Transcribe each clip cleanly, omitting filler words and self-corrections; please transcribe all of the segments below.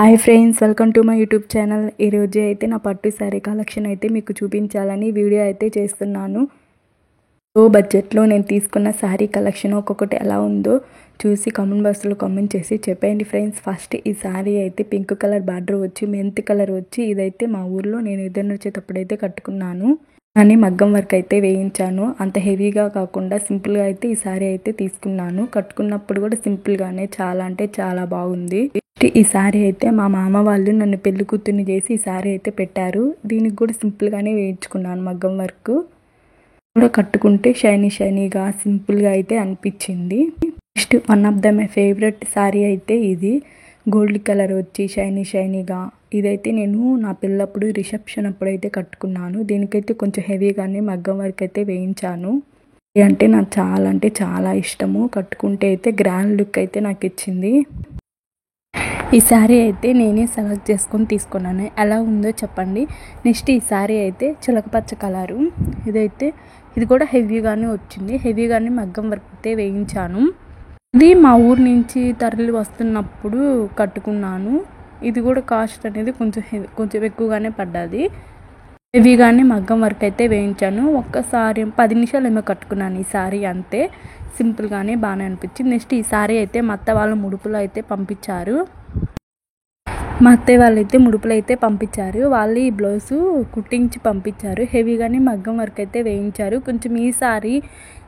Hi friends, welcome to my YouTube channel. ఈరోజు అయితే నా పట్టు శారీ కలెక్షన్ అయితే మీకు చూపించాలని వీడియో అయితే చేస్తున్నాను. లో బడ్జెట్లో నేను తీసుకున్న శారీ కలెక్షన్ ఒక్కొక్కటి ఎలా ఉందో చూసి కామెంట్ బాక్స్లో కామెంట్ చేసి చెప్పండి ఫ్రెండ్స్. ఫస్ట్ ఈ శారీ అయితే పింక్ కలర్ బార్డర్ వచ్చి మెంత్ కలర్ వచ్చి ఇదైతే మా ఊర్లో నేను ఎదురు వచ్చేటప్పుడైతే కట్టుకున్నాను. కానీ మగ్గం వర్క్ అయితే వేయించాను. అంత హెవీగా కాకుండా సింపుల్గా అయితే ఈ శారీ అయితే తీసుకున్నాను. కట్టుకున్నప్పుడు కూడా సింపుల్గానే చాలా అంటే చాలా బాగుంది. ఈ శారీ అయితే మా మామ వాళ్ళు నన్ను పెళ్లి కూతుర్ని చేసి ఈ శారీ అయితే పెట్టారు. దీనికి కూడా సింపుల్గానే వేయించుకున్నాను. మగ్గం వర్క్ కూడా కట్టుకుంటే షైనీగా సింపుల్గా అయితే అనిపించింది. Next one of the my favourite sari అయితే ఇది గోల్డ్ కలర్ వచ్చి షైనీగా. ఇదైతే నేను నా పిల్లప్పుడు రిసెప్షన్ అప్పుడు అయితే కట్టుకున్నాను. దీనికైతే కొంచెం హెవీగానే మగ్గం వర్క్ అయితే వేయించాను. అంటే నాకు చాలా ఇష్టము. కట్టుకుంటే అయితే గ్రాండ్ లుక్ అయితే నాకు ఇచ్చింది. ఈ శారీ అయితే నేనే సెలెక్ట్ చేసుకొని తీసుకున్నాను. ఎలా ఉందో చెప్పండి. నెక్స్ట్ ఈ శారీ అయితే చిలకపచ్చ కలరు. ఇది కూడా హెవీగానే వచ్చింది. హెవీగానే మగ్గం వర్క్ అయితే వేయించాను. ఇది మా ఊరు నుంచి తరలి వస్తున్నప్పుడు కట్టుకున్నాను. ఇది కూడా కాస్ట్ అనేది కొంచెం ఎక్కువగానే పడ్డది. హెవీగానే మగ్గం వర్క్ అయితే వేయించాను. ఒక్కసారి 10 నిమిషాలు ఏమో కట్టుకున్నాను ఈ శారీ. అంతే సింపుల్గానే బాగానే అనిపించింది. నెక్స్ట్ ఈ శారీ అయితే మా అత్త వాళ్ళ ముడుపులు అయితే పంపించారు. వాళ్ళు ఈ బ్లౌజు కుట్టించి పంపించారు. హెవీగానే మగ్గం వర్క్ అయితే వేయించారు. కొంచెం ఈ శారీ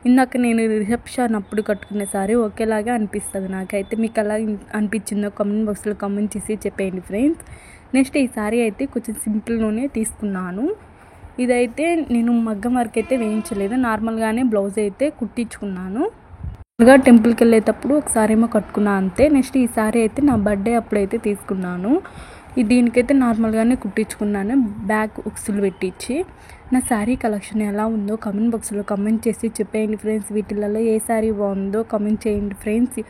ఇందాక నేను రిసెప్షన్ అప్పుడు కట్టుకునే శారీ ఒకేలాగా అనిపిస్తుంది నాకైతే. మీకు ఎలా అనిపించిందో కామెంట్ బాక్స్లో కామెంట్ చేసి చెప్పేయండి ఫ్రెండ్స్. నెక్స్ట్ ఈ శారీ అయితే కొంచెం సింపుల్గానే తీసుకున్నాను. ఇదైతే నేను మగ్గం వర్క్ అయితే వేయించలేదు. నార్మల్గానే బ్లౌజ్ అయితే కుట్టించుకున్నాను. టెంపుల్కి వెళ్ళేటప్పుడు ఒకసారి ఏమో కట్టుకున్నా అంతే. నెక్స్ట్ ఈ శారీ అయితే నా బర్త్డే అప్పుడైతే తీసుకున్నాను. దీనికైతే నార్మల్గానే కుట్టించుకున్నాను, బ్యాక్ ఉక్సులు పెట్టించి. నా శారీ కలెక్షన్ ఎలా ఉందో కామెంట్ బాక్స్లో కామెంట్ చేసి చెప్పేయండి ఫ్రెండ్స్. వీటిలలో ఏ శారీ బాగుందో కామెంట్ చేయండి ఫ్రెండ్స్.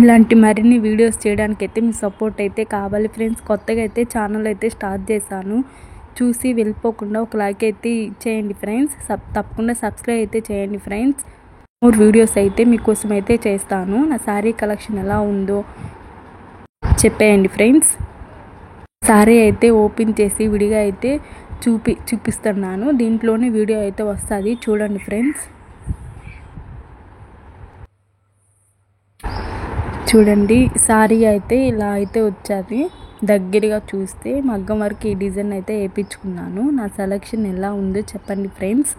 ఇలాంటి మరిన్ని వీడియోస్ చేయడానికి అయితే మీ సపోర్ట్ అయితే కావాలి ఫ్రెండ్స్. కొత్తగా అయితే ఛానల్ అయితే స్టార్ట్ చేశాను. చూసి వెళ్ళిపోకుండా ఒక లైక్ అయితే చేయండి ఫ్రెండ్స్. తప్పకుండా సబ్స్క్రైబ్ అయితే చేయండి ఫ్రెండ్స్. మోర్ వీడియోస్ అయితే మీకోసం అయితే చేస్తాను. నా శారీ కలెక్షన్ ఎలా ఉందో చెప్పేయండి ఫ్రెండ్స్. శారీ అయితే ఓపెన్ చేసి విడిగా అయితే చూపిస్తున్నాను. దీంట్లోనే వీడియో అయితే వస్తుంది, చూడండి ఫ్రెండ్స్. చూడండి శారీ అయితే ఇలా అయితే వచ్చేది. దగ్గరగా చూస్తే మగ్గం వరకు ఈ డిజైన్ అయితే వేయించుకున్నాను. నా సెలెక్షన్ ఎలా ఉందో చెప్పండి ఫ్రెండ్స్.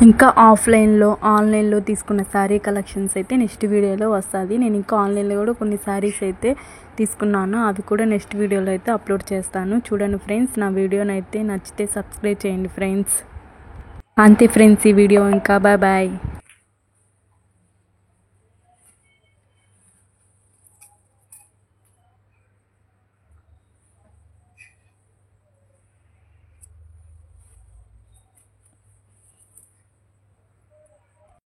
ఇంకా ఆన్లైన్లో తీసుకున్న శారీ కలెక్షన్స్ అయితే నెక్స్ట్ వీడియోలో వస్తుంది. నేను ఇంకా ఆన్లైన్లో కూడా కొన్ని శారీస్ అయితే తీసుకున్నాను. అవి కూడా నెక్స్ట్ వీడియోలో అయితే అప్లోడ్ చేస్తాను. చూడండి ఫ్రెండ్స్. నా వీడియోని అయితే నచ్చితే సబ్స్క్రైబ్ చేయండి ఫ్రెండ్స్. అంతే ఫ్రెండ్స్ ఈ వీడియో. ఇంకా బాయ్.